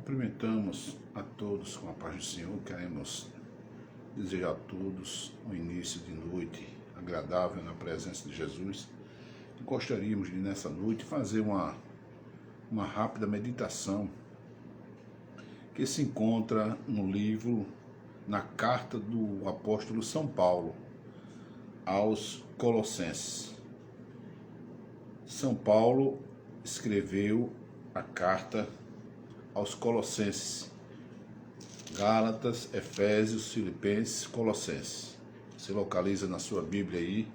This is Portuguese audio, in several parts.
Cumprimentamos a todos com a paz do Senhor. Queremos desejar a todos um início de noite agradável na presença de Jesus. E gostaríamos de, nessa noite, fazer uma rápida meditação que se encontra no livro, na carta do apóstolo São Paulo aos Colossenses. São Paulo escreveu a carta aos Colossenses, Gálatas, Efésios, Filipenses, Colossenses. Se localiza na sua Bíblia aí.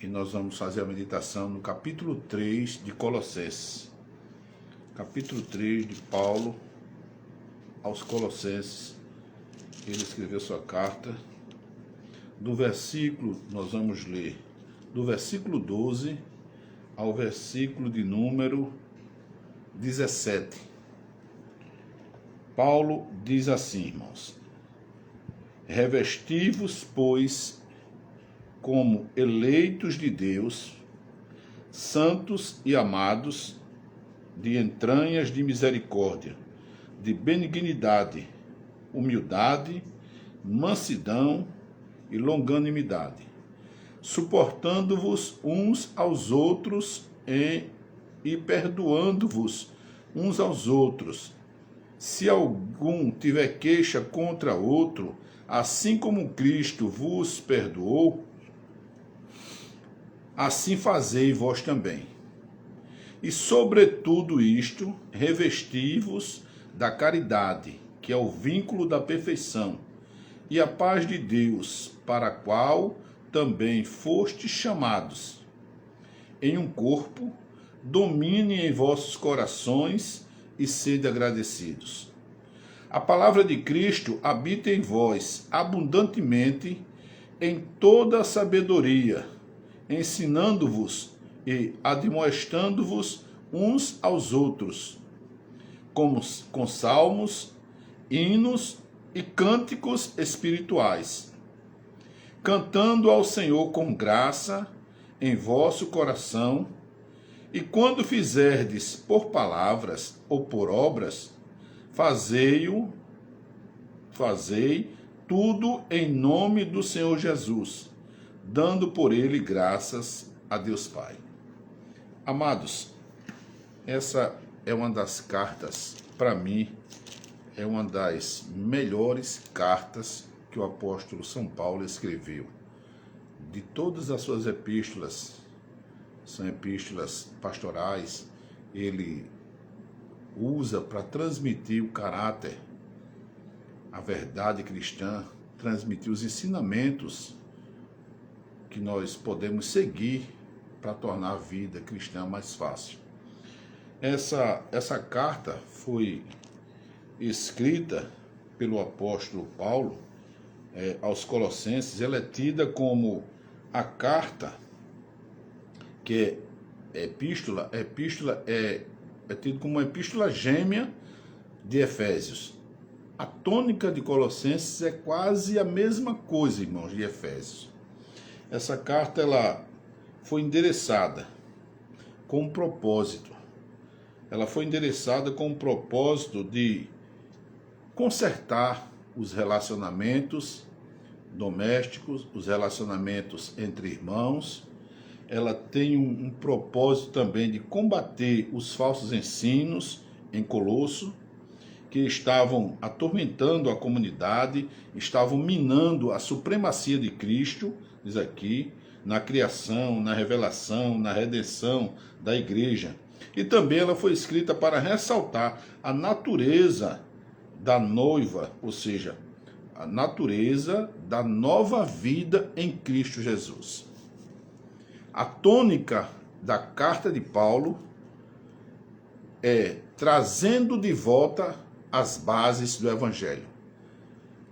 E nós vamos fazer a meditação no capítulo 3 de Colossenses. Capítulo 3 de Paulo aos Colossenses. Ele escreveu sua carta. Do versículo, nós vamos ler, do versículo 12 ao versículo de número 17. Paulo diz assim, irmãos: revesti-vos, pois, como eleitos de Deus, santos e amados, de entranhas de misericórdia, de benignidade, humildade, mansidão e longanimidade, suportando-vos uns aos outros e perdoando-vos uns aos outros. Se algum tiver queixa contra outro, assim como Cristo vos perdoou, assim fazei vós também. E sobretudo isto, revesti-vos da caridade, que é o vínculo da perfeição, e a paz de Deus, para a qual também fostes chamados, em um corpo, domine em vossos corações e sede agradecidos. A palavra de Cristo habita em vós abundantemente em toda a sabedoria, ensinando-vos e admoestando-vos uns aos outros, com salmos, hinos e cânticos espirituais, cantando ao Senhor com graça em vosso coração, e quando fizerdes por palavras ou por obras, fazei tudo em nome do Senhor Jesus, dando por ele graças a Deus Pai. Amados, essa é uma das cartas, para mim, é uma das melhores cartas que o apóstolo São Paulo escreveu. De todas as suas epístolas, são epístolas pastorais, ele usa para transmitir o caráter, a verdade cristã, transmitir os ensinamentos que nós podemos seguir para tornar a vida cristã mais fácil. Essa carta foi escrita pelo apóstolo Paulo aos Colossenses. Ela é tida como a carta que é epístola é tido como uma epístola gêmea de Efésios. A tônica de Colossenses é quase a mesma coisa, irmãos, de Efésios. Essa carta ela foi endereçada com um propósito. Ela foi endereçada com o propósito de consertar os relacionamentos domésticos, os relacionamentos entre irmãos. Ela tem um propósito também de combater os falsos ensinos em Colosso, que estavam atormentando a comunidade, estavam minando a supremacia de Cristo, diz aqui, na criação, na revelação, na redenção da igreja. E também ela foi escrita para ressaltar a natureza da noiva, ou seja, a natureza da nova vida em Cristo Jesus. A tônica da carta de Paulo é trazendo de volta as bases do Evangelho.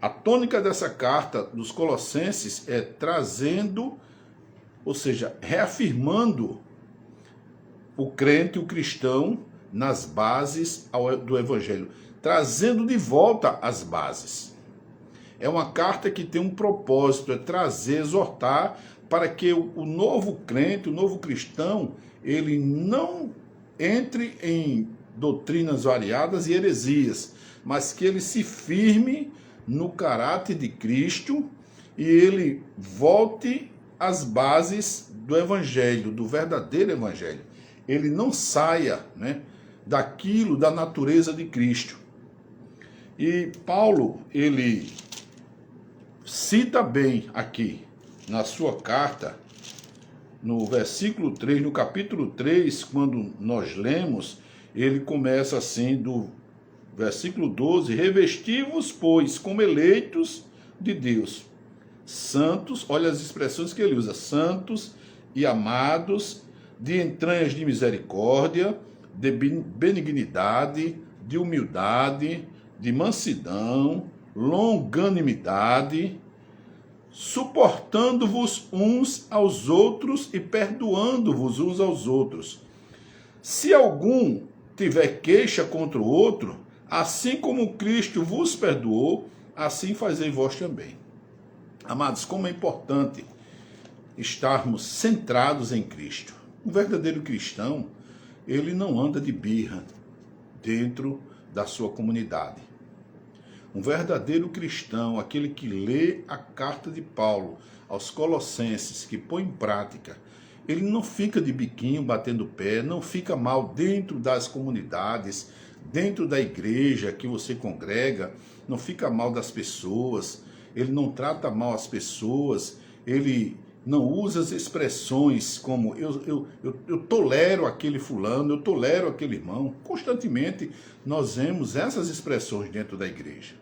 A tônica dessa carta dos Colossenses é trazendo, ou seja, reafirmando o crente, o cristão, nas bases do Evangelho, trazendo de volta as bases. É uma carta que tem um propósito, é trazer, exortar, para que o novo crente, o novo cristão, ele não entre em doutrinas variadas e heresias, mas que ele se firme no caráter de Cristo e ele volte às bases do Evangelho, do verdadeiro Evangelho. Ele não saia, né, daquilo da natureza de Cristo. E Paulo, ele cita bem aqui na sua carta, no versículo 3, no capítulo 3, quando nós lemos, ele começa assim, do versículo 12: revesti-vos, pois, como eleitos de Deus, santos, olha as expressões que ele usa, santos e amados, de entranhas de misericórdia, de benignidade, de humildade, de mansidão, longanimidade, suportando-vos uns aos outros e perdoando-vos uns aos outros. Se algum tiver queixa contra o outro, assim como Cristo vos perdoou, assim fazei vós também. Amados, como é importante estarmos centrados em Cristo. Um verdadeiro cristão, ele não anda de birra dentro da sua comunidade. Um verdadeiro cristão, aquele que lê a carta de Paulo aos Colossenses, que põe em prática, ele não fica de biquinho batendo pé, não fica mal dentro das comunidades, dentro da igreja que você congrega, não fica mal das pessoas, ele não trata mal as pessoas, ele não usa as expressões como eu tolero aquele fulano, eu tolero aquele irmão. Constantemente nós vemos essas expressões dentro da igreja.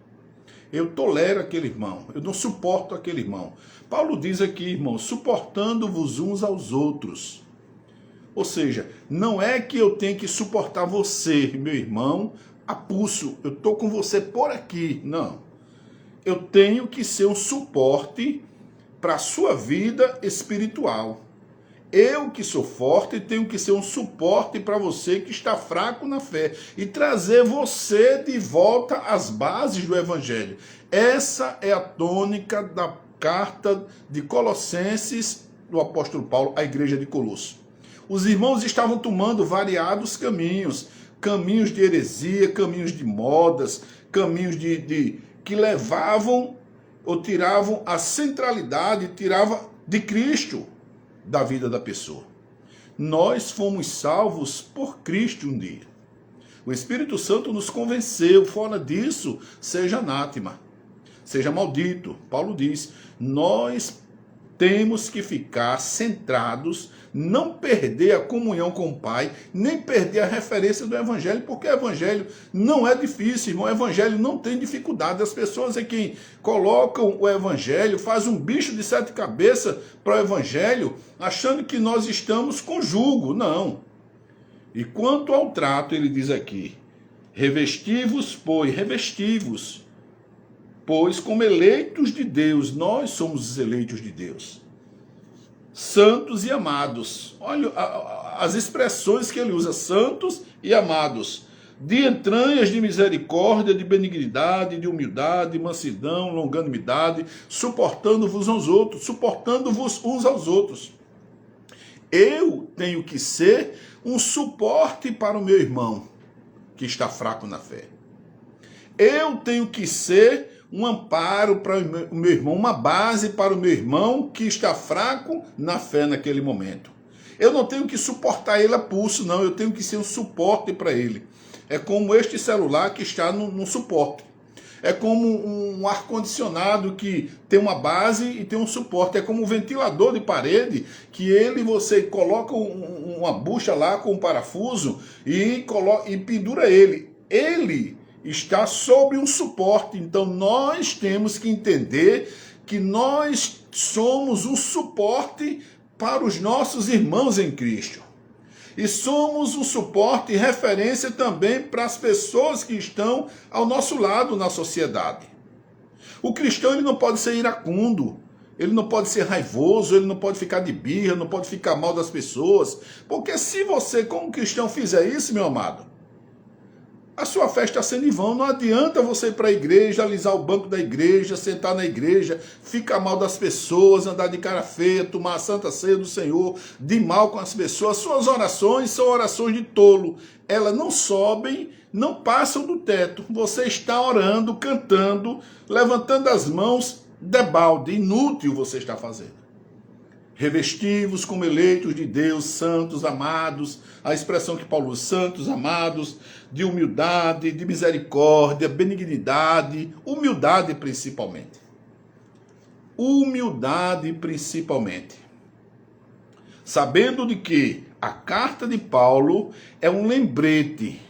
Eu tolero aquele irmão, eu não suporto aquele irmão. Paulo diz aqui, irmão, suportando-vos uns aos outros. Ou seja, não é que eu tenho que suportar você, meu irmão, a pulso, eu estou com você por aqui. Não. Eu tenho que ser um suporte para a sua vida espiritual. Eu que sou forte tenho que ser um suporte para você que está fraco na fé e trazer você de volta às bases do Evangelho. Essa é a tônica da carta de Colossenses do apóstolo Paulo à igreja de Colosso. Os irmãos estavam tomando variados caminhos, caminhos de heresia, caminhos de modas, caminhos que levavam ou tiravam a centralidade, tiravam de Cristo da vida da pessoa. Nós fomos salvos por Cristo um dia. O Espírito Santo nos convenceu, fora disso, seja anátema, seja maldito. Paulo diz, nós temos que ficar centrados, não perder a comunhão com o Pai, nem perder a referência do Evangelho, porque o Evangelho não é difícil, irmão. O Evangelho não tem dificuldade. As pessoas é que colocam o Evangelho, faz um bicho de 7 cabeças para o Evangelho, achando que nós estamos com jugo. Não. E quanto ao trato, ele diz aqui, revesti-vos, pois como eleitos de Deus, nós somos os eleitos de Deus, santos e amados. Olha as expressões que ele usa, santos e amados, de entranhas de misericórdia, de benignidade, de humildade, mansidão, longanimidade, suportando-vos uns aos outros. Eu tenho que ser um suporte para o meu irmão que está fraco na fé. Eu tenho que ser um amparo para o meu irmão, uma base para o meu irmão que está fraco na fé naquele momento. Eu não tenho que suportar ele a pulso, não. Eu tenho que ser um suporte para ele. É como este celular que está no suporte. É como um ar-condicionado que tem uma base e tem um suporte. É como um ventilador de parede que você coloca uma bucha lá com um parafuso e pendura ele. Ele está sobre um suporte. Então nós temos que entender que nós somos um suporte para os nossos irmãos em Cristo. E somos um suporte e referência também para as pessoas que estão ao nosso lado na sociedade. O cristão ele não pode ser iracundo, ele não pode ser raivoso, ele não pode ficar de birra, não pode ficar mal das pessoas. Porque se você, como cristão, fizer isso, meu amado, a sua fé está sendo em vão. Não adianta você ir para a igreja, alisar o banco da igreja, sentar na igreja, ficar mal das pessoas, andar de cara feia, tomar a santa ceia do Senhor, de mal com as pessoas. Suas orações são orações de tolo. Elas não sobem, não passam do teto. Você está orando, cantando, levantando as mãos, debalde, inútil você está fazendo. Revestivos como eleitos de Deus, santos, amados, a expressão que Paulo usa, santos, amados, de humildade, de misericórdia, benignidade, humildade principalmente. Humildade principalmente. Sabendo de que a carta de Paulo é um lembrete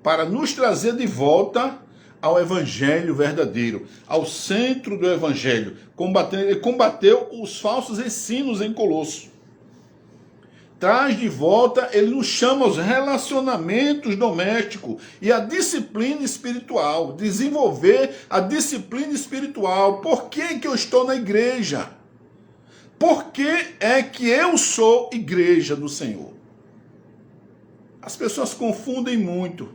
para nos trazer de volta ao evangelho verdadeiro, ao centro do evangelho. Ele combateu os falsos ensinos em Colosso. Traz de volta, ele nos chama aos relacionamentos domésticos e a disciplina espiritual, desenvolver a disciplina espiritual. Por que que eu estou na igreja? Por que é que eu sou igreja do Senhor? As pessoas confundem muito,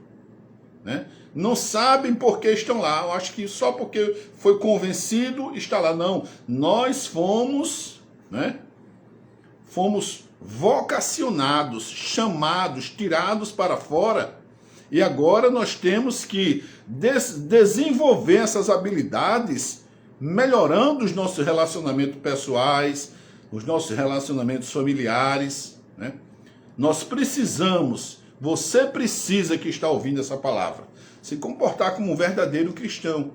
né? Não sabem por que estão lá. Eu acho que só porque foi convencido está lá. Não, nós fomos, né? Fomos vocacionados, chamados, tirados para fora. E agora nós temos que desenvolver essas habilidades, melhorando os nossos relacionamentos pessoais, os nossos relacionamentos familiares, né? Nós precisamos, você precisa que está ouvindo essa palavra, se comportar como um verdadeiro cristão,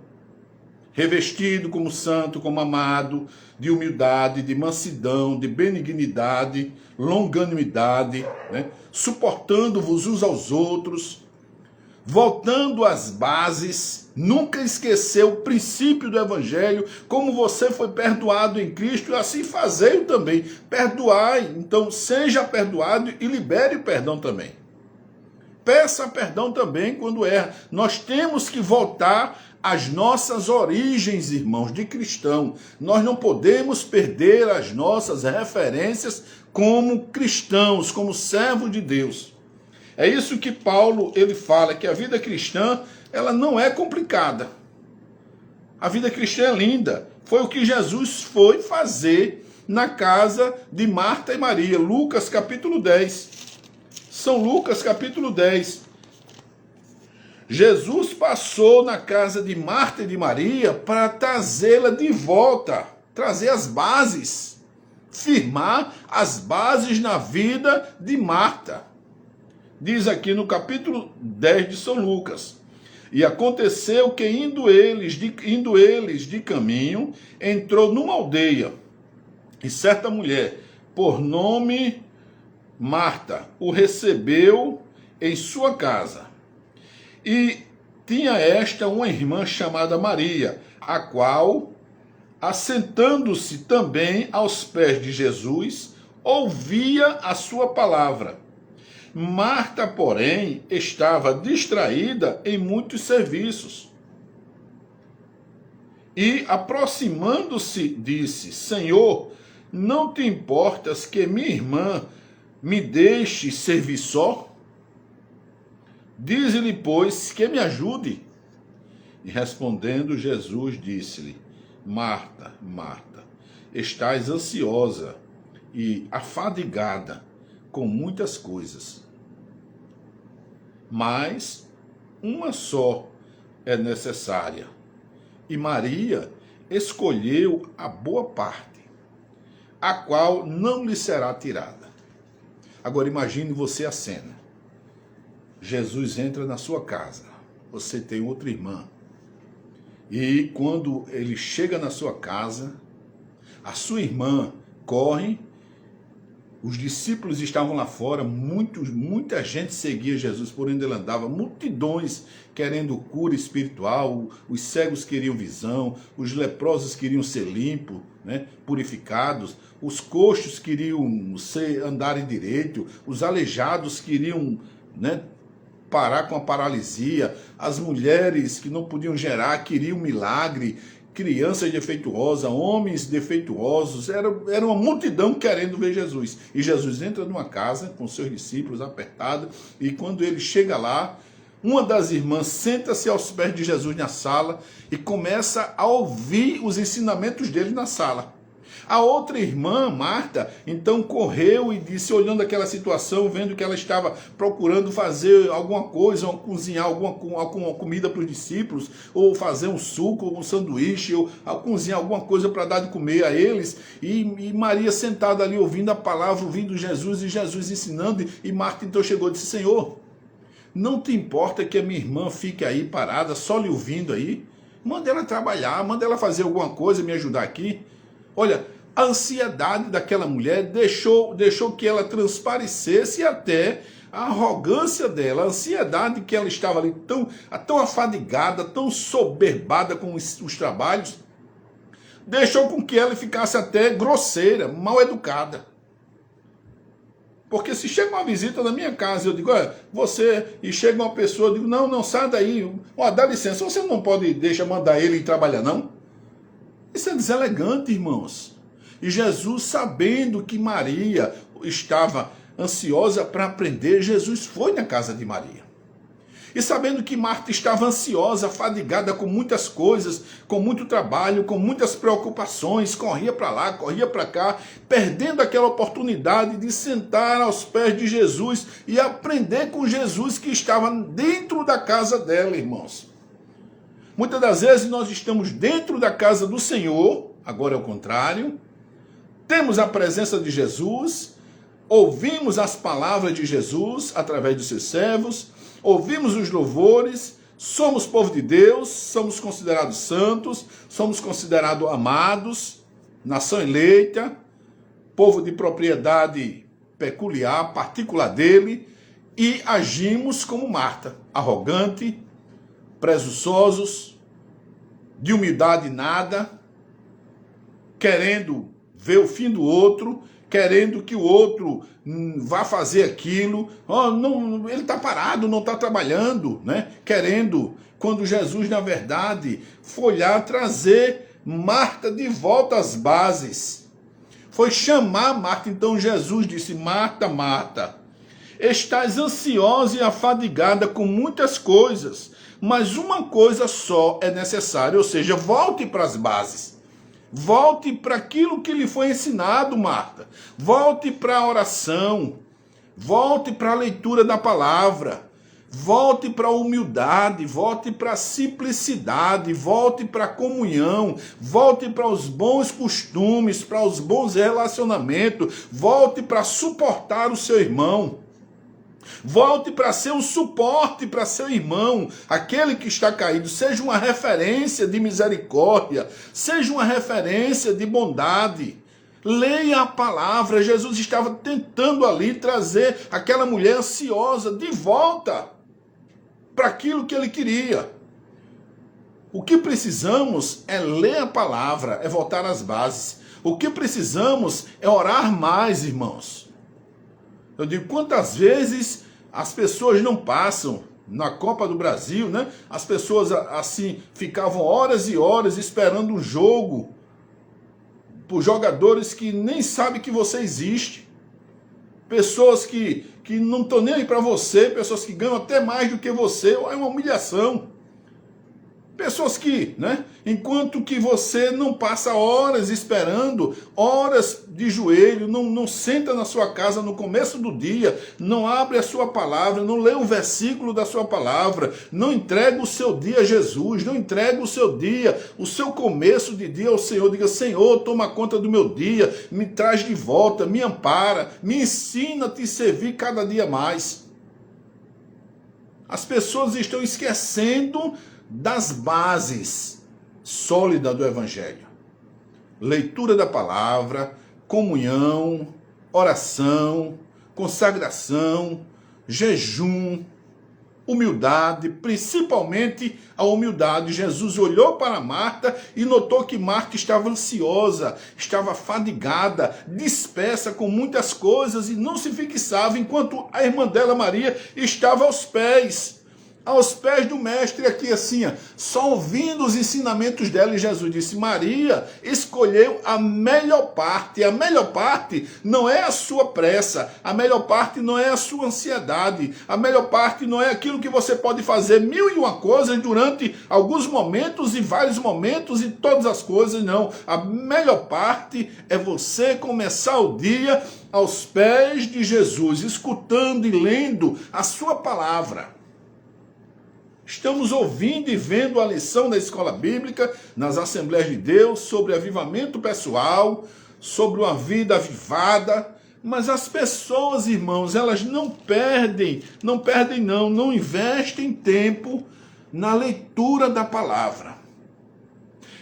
revestido como santo, como amado, de humildade, de mansidão, de benignidade, longanimidade, né? Suportando-vos uns aos outros, voltando às bases, nunca esquecer o princípio do evangelho, como você foi perdoado em Cristo, e assim fazei-o também. Perdoai, então seja perdoado e libere o perdão também. Peça perdão também quando erra. Nós temos que voltar às nossas origens, irmãos, de cristão. Nós não podemos perder as nossas referências como cristãos, como servos de Deus. É isso que Paulo ele fala, que a vida cristã ela não é complicada. A vida cristã é linda. Foi o que Jesus foi fazer na casa de Marta e Maria. Lucas capítulo 10. São Lucas capítulo 10. Jesus passou na casa de Marta e de Maria para trazê-la de volta, trazer as bases, firmar as bases na vida de Marta. Diz aqui no capítulo 10 de São Lucas: e aconteceu que indo eles de caminho, entrou numa aldeia, e certa mulher, por nome Marta, o recebeu em sua casa. E tinha esta uma irmã chamada Maria, a qual, assentando-se também aos pés de Jesus, ouvia a sua palavra. Marta, porém, estava distraída em muitos serviços. E, aproximando-se, disse: Senhor, não te importas que minha irmã me deixe servir só? Dize-lhe, pois, que me ajude. E respondendo, Jesus disse-lhe: Marta, Marta, estás ansiosa e afadigada com muitas coisas, mas uma só é necessária. E Maria escolheu a boa parte, a qual não lhe será tirada. Agora imagine você a cena. Jesus entra na sua casa, você tem outra irmã, e quando ele chega na sua casa, a sua irmã corre, os discípulos estavam lá fora, muita gente seguia Jesus por onde ele andava, multidões querendo cura espiritual, os cegos queriam visão, os leprosos queriam ser limpos, né, purificados, os coxos queriam andarem direito, os aleijados queriam, né, parar com a paralisia, as mulheres que não podiam gerar queriam milagre, crianças defeituosas, homens defeituosos, era uma multidão querendo ver Jesus. E Jesus entra numa casa com seus discípulos apertado, e quando ele chega lá, Uma das irmãs senta-se aos pés de Jesus na sala e começa a ouvir os ensinamentos dele na sala. A outra irmã, Marta, então correu e disse, olhando aquela situação, vendo que ela estava procurando fazer alguma coisa, ou cozinhar alguma comida para os discípulos, ou fazer um suco, ou um sanduíche, ou cozinhar alguma coisa para dar de comer a eles, e Maria sentada ali ouvindo a palavra, ouvindo Jesus, e Jesus ensinando, e Marta então chegou e disse, Senhor, não te importa que a minha irmã fique aí parada, só lhe ouvindo aí? Manda ela trabalhar, manda ela fazer alguma coisa, me ajudar aqui. Olha, a ansiedade daquela mulher deixou que ela transparecesse e até a arrogância dela, a ansiedade que ela estava ali tão afadigada, tão soberbada com os trabalhos, deixou com que ela ficasse até grosseira, mal educada. Porque se chega uma visita na minha casa, eu digo, olha, você, e chega uma pessoa, eu digo, não, sai daí, ó, dá licença, você não pode mandar ele ir trabalhar, não? Isso é deselegante, irmãos. E Jesus, sabendo que Maria estava ansiosa para aprender, Jesus foi na casa de Maria. E sabendo que Marta estava ansiosa, fadigada com muitas coisas, com muito trabalho, com muitas preocupações, corria para lá, corria para cá, perdendo aquela oportunidade de sentar aos pés de Jesus e aprender com Jesus que estava dentro da casa dela, irmãos. Muitas das vezes nós estamos dentro da casa do Senhor, agora é o contrário, temos a presença de Jesus, ouvimos as palavras de Jesus através dos seus servos, ouvimos os louvores, somos povo de Deus, somos considerados santos, somos considerados amados, nação eleita, povo de propriedade peculiar, particular dele, e agimos como Marta, arrogante, presunçosos, de humildade nada, querendo ver o fim do outro, querendo que o outro vá fazer aquilo, não, ele está parado, não está trabalhando, né? Querendo, quando Jesus, na verdade, foi lá trazer Marta de volta às bases. Foi chamar Marta, então Jesus disse, Marta, Marta, estás ansiosa e afadigada com muitas coisas, mas uma coisa só é necessária, ou seja, volte para as bases. Volte para aquilo que lhe foi ensinado, Marta. Volte para a oração. Volte para a leitura da palavra. Volte para a humildade. Volte para a simplicidade. Volte para a comunhão. Volte para os bons costumes, para os bons relacionamentos. Volte para suportar o seu irmão. Volte para ser um suporte para seu irmão, aquele que está caído. Seja uma referência de misericórdia, seja uma referência de bondade. Leia a palavra. Jesus estava tentando ali trazer aquela mulher ansiosa de volta para aquilo que ele queria. O que precisamos é ler a palavra, é voltar às bases. O que precisamos é orar mais, irmãos. Eu digo, quantas vezes as pessoas não passam na Copa do Brasil, né? As pessoas assim ficavam horas e horas esperando um jogo por jogadores que nem sabem que você existe. Pessoas que não estão nem aí para você, pessoas que ganham até mais do que você, é uma humilhação. Pessoas que, né, enquanto que você não passa horas esperando, horas de joelho, não senta na sua casa no começo do dia, não abre a sua palavra, não lê um versículo da sua palavra, não entrega o seu dia a Jesus, não entrega o seu dia, o seu começo de dia ao Senhor. Diga, Senhor, toma conta do meu dia, me traz de volta, me ampara, me ensina a te servir cada dia mais. As pessoas estão esquecendo das bases sólidas do Evangelho. Leitura da palavra, comunhão, oração, consagração, jejum, humildade, principalmente a humildade. Jesus olhou para Marta e notou que Marta estava ansiosa, estava fadigada, dispersa com muitas coisas e não se fixava, enquanto a irmã dela, Maria, estava aos pés, aos pés do mestre aqui assim, só ouvindo os ensinamentos dela. E Jesus disse: Maria escolheu a melhor parte. A melhor parte não é a sua pressa, a melhor parte não é a sua ansiedade, a melhor parte não é aquilo que você pode fazer mil e uma coisas durante alguns momentos e vários momentos e todas as coisas, não. A melhor parte é você começar o dia aos pés de Jesus, escutando e lendo a sua palavra. Estamos ouvindo e vendo a lição da escola bíblica, nas Assembleias de Deus, sobre avivamento pessoal, sobre uma vida avivada. Mas as pessoas, irmãos, elas não investem tempo na leitura da palavra.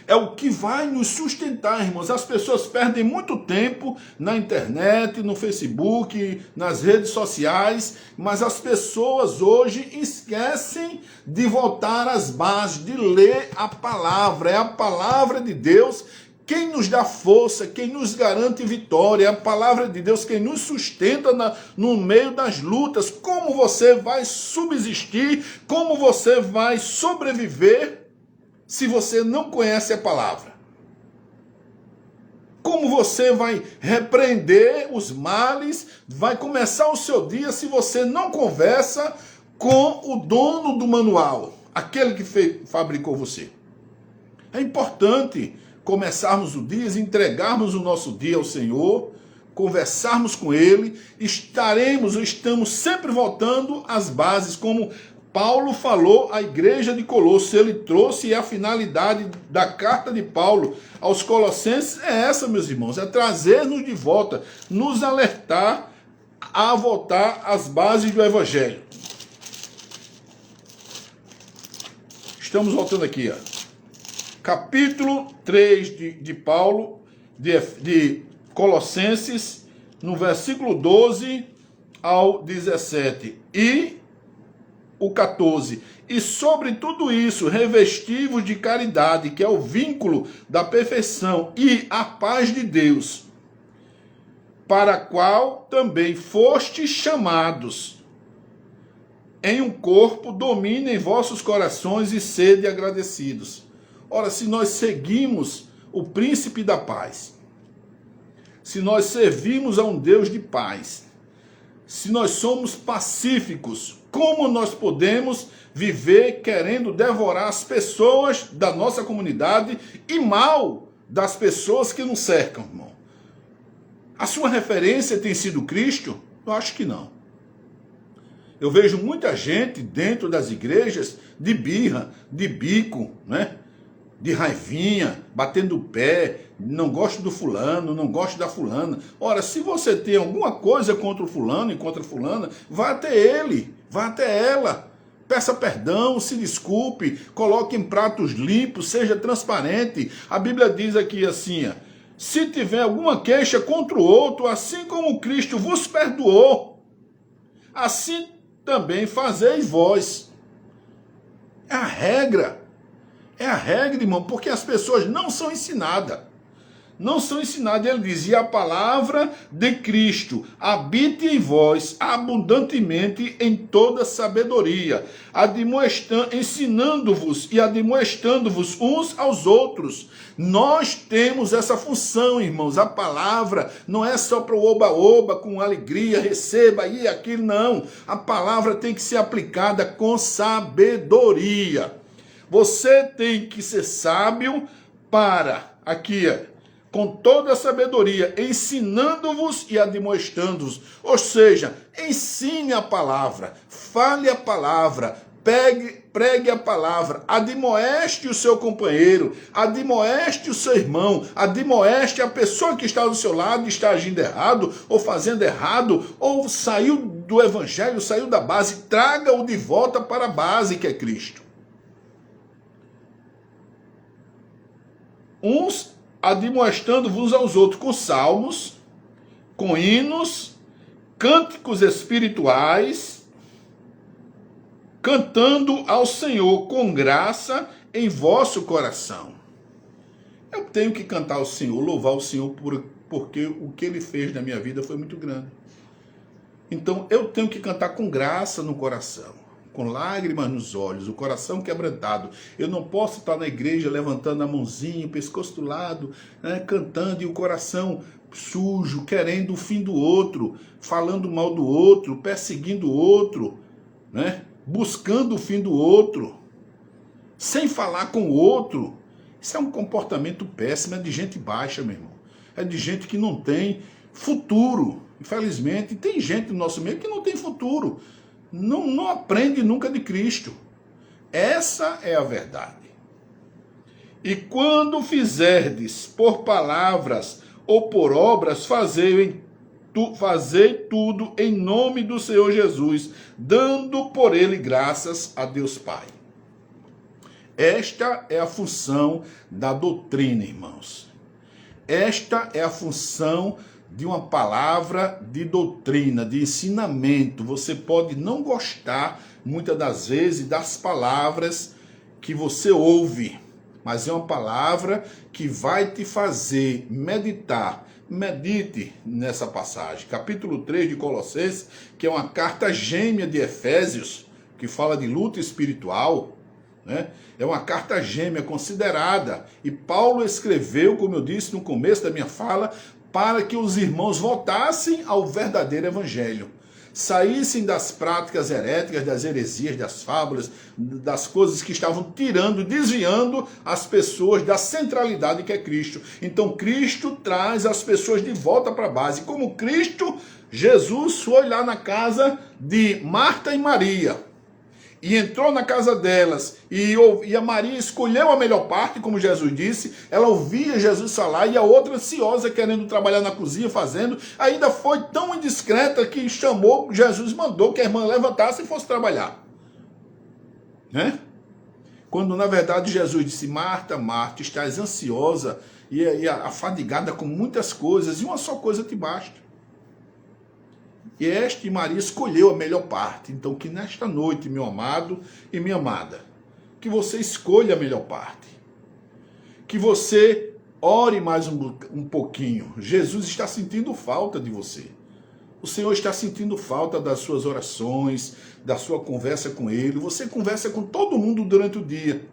É o que vai nos sustentar, irmãos. As pessoas perdem muito tempo na internet, no Facebook, nas redes sociais, mas as pessoas hoje esquecem de voltar às bases, de ler a palavra. É a palavra de Deus quem nos dá força, quem nos garante vitória. É a palavra de Deus quem nos sustenta no meio das lutas. Como você vai subsistir, como você vai sobreviver se você não conhece a palavra? Como você vai repreender os males, vai começar o seu dia se você não conversa com o dono do manual, aquele que fabricou você? É importante começarmos o dia, entregarmos o nosso dia ao Senhor, conversarmos com Ele. Estamos sempre voltando às bases, como Paulo falou à igreja de Colossos. Ele trouxe, a finalidade da carta de Paulo aos Colossenses é essa, meus irmãos, é trazer-nos de volta, nos alertar a voltar às bases do Evangelho. Estamos voltando aqui, capítulo 3 de Paulo, de Colossenses, no versículo 12 ao 17. E o 14, e sobre tudo isso, revestivos de caridade, que é o vínculo da perfeição, e a paz de Deus, para a qual também fostes chamados, em um corpo, dominem vossos corações e sede agradecidos. Ora, se nós seguimos o príncipe da paz, se nós servimos a um Deus de paz, se nós somos pacíficos, como nós podemos viver querendo devorar as pessoas da nossa comunidade e mal das pessoas que nos cercam, irmão? A sua referência tem sido Cristo? Eu acho que não. Eu vejo muita gente dentro das igrejas de birra, de bico, né? De raivinha, batendo o pé, não gosto do fulano, não gosto da fulana. Ora, se você tem alguma coisa contra o fulano e contra a fulana, vá até ele, vá até ela. Peça perdão, se desculpe, coloque em pratos limpos, seja transparente. A Bíblia diz aqui assim, se tiver alguma queixa contra o outro, assim como Cristo vos perdoou, assim também fazeis vós. É a regra. É a regra, irmão, porque as pessoas não são ensinadas. Não são ensinadas. Ele diz, e a palavra de Cristo habite em vós abundantemente em toda sabedoria, ensinando-vos e admoestando-vos uns aos outros. Nós temos essa função, irmãos. A palavra não é só para o oba-oba, com alegria, receba aí aquilo, não. A palavra tem que ser aplicada com sabedoria. Você tem que ser sábio para, aqui, com toda a sabedoria, ensinando-vos e admoestando-vos. Ou seja, ensine a palavra, fale a palavra, pregue a palavra, admoeste o seu companheiro, admoeste o seu irmão, admoeste a pessoa que está do seu lado e está agindo errado, ou fazendo errado, ou saiu do evangelho, saiu da base. Traga-o de volta para a base, que é Cristo. Uns admoestando-vos aos outros com salmos, com hinos, cânticos espirituais, cantando ao Senhor com graça em vosso coração. Eu tenho que cantar ao Senhor, louvar o Senhor, porque o que Ele fez na minha vida foi muito grande. Então eu tenho que cantar com graça no coração. com lágrimas nos olhos, o coração quebrantado. Eu não posso estar na igreja levantando a mãozinha, o pescoço do lado, né, cantando, e o coração sujo, querendo o fim do outro, falando mal do outro, perseguindo o outro, né, buscando o fim do outro, sem falar com o outro. Isso é um comportamento péssimo, é de gente baixa, meu irmão. É de gente que não tem futuro. Infelizmente, tem gente no nosso meio que não tem futuro. Não aprende nunca de Cristo. Essa é a verdade. E quando fizerdes por palavras ou por obras, fazei tudo em nome do Senhor Jesus, dando por ele graças a Deus Pai. Esta é a função da doutrina, irmãos. Esta é a função de uma palavra de doutrina, de ensinamento. Você pode não gostar, muitas das vezes, das palavras que você ouve, mas é uma palavra que vai te fazer meditar. Medite nessa passagem. Capítulo 3 de Colossenses, que é uma carta gêmea de Efésios, que fala de luta espiritual, né? É uma carta gêmea considerada. E Paulo escreveu, como eu disse no começo da minha fala, para que os irmãos voltassem ao verdadeiro evangelho. Saíssem das práticas heréticas, das heresias, das fábulas, das coisas que estavam tirando, desviando as pessoas da centralidade que é Cristo. Então Cristo traz as pessoas de volta para a base. Como Cristo, Jesus foi lá na casa de Marta e Maria. E entrou na casa delas, e a Maria escolheu a melhor parte, como Jesus disse. Ela ouvia Jesus falar, e a outra ansiosa, querendo trabalhar na cozinha, fazendo, ainda foi tão indiscreta que chamou, Jesus mandou que a irmã levantasse e fosse trabalhar. Né? Quando na verdade Jesus disse: Marta, Marta, estás ansiosa e afadigada com muitas coisas, e uma só coisa te basta. E esta Maria escolheu a melhor parte. Então que nesta noite, meu amado e minha amada, que você escolha a melhor parte. Que você ore mais um pouquinho. Jesus está sentindo falta de você. O Senhor está sentindo falta das suas orações, da sua conversa com Ele. Você conversa com todo mundo durante o dia.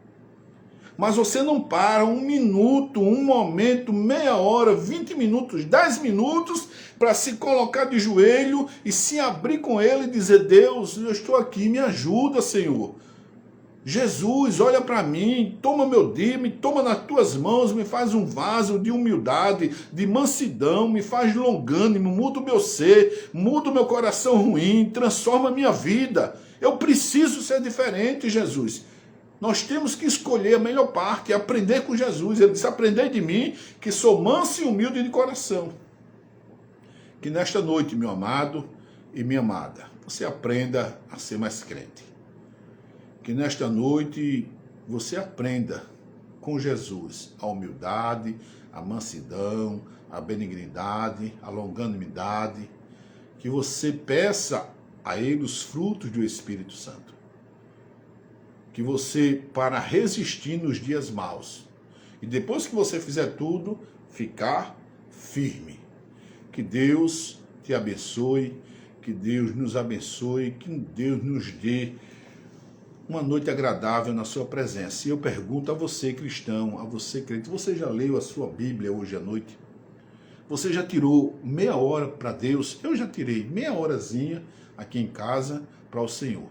Mas você não para 1 minuto, 1 momento, meia hora, 20 minutos, 10 minutos para se colocar de joelho e se abrir com Ele e dizer: Deus, eu estou aqui, me ajuda, Senhor. Jesus, olha para mim, toma meu dia, me toma nas tuas mãos, me faz um vaso de humildade, de mansidão, me faz longânimo, muda o meu ser, muda o meu coração ruim, transforma a minha vida. Eu preciso ser diferente, Jesus. Nós temos que escolher a melhor parte, aprender com Jesus. Ele disse: aprendei de mim, que sou manso e humilde de coração. Que nesta noite, meu amado e minha amada, você aprenda a ser mais crente. Que nesta noite você aprenda com Jesus a humildade, a mansidão, a benignidade, a longanimidade. Que você peça a Ele os frutos do Espírito Santo. Que você, para resistir nos dias maus, e depois que você fizer tudo, ficar firme. Que Deus te abençoe, que Deus nos abençoe, que Deus nos dê uma noite agradável na sua presença. E eu pergunto a você, cristão, a você, crente, você já leu a sua Bíblia hoje à noite? Você já tirou meia hora para Deus? Eu já tirei meia horazinha aqui em casa para o Senhor.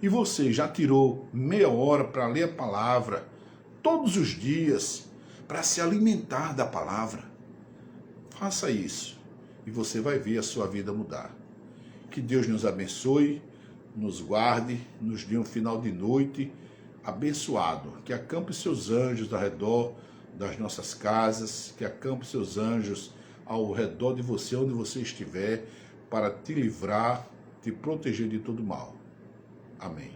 E você já tirou meia hora para ler a palavra todos os dias, para se alimentar da palavra? Faça isso e você vai ver a sua vida mudar. Que Deus nos abençoe, nos guarde, nos dê um final de noite abençoado. Que acampe seus anjos ao redor das nossas casas, que acampe seus anjos ao redor de você, onde você estiver, para te livrar, te proteger de todo mal. Amém.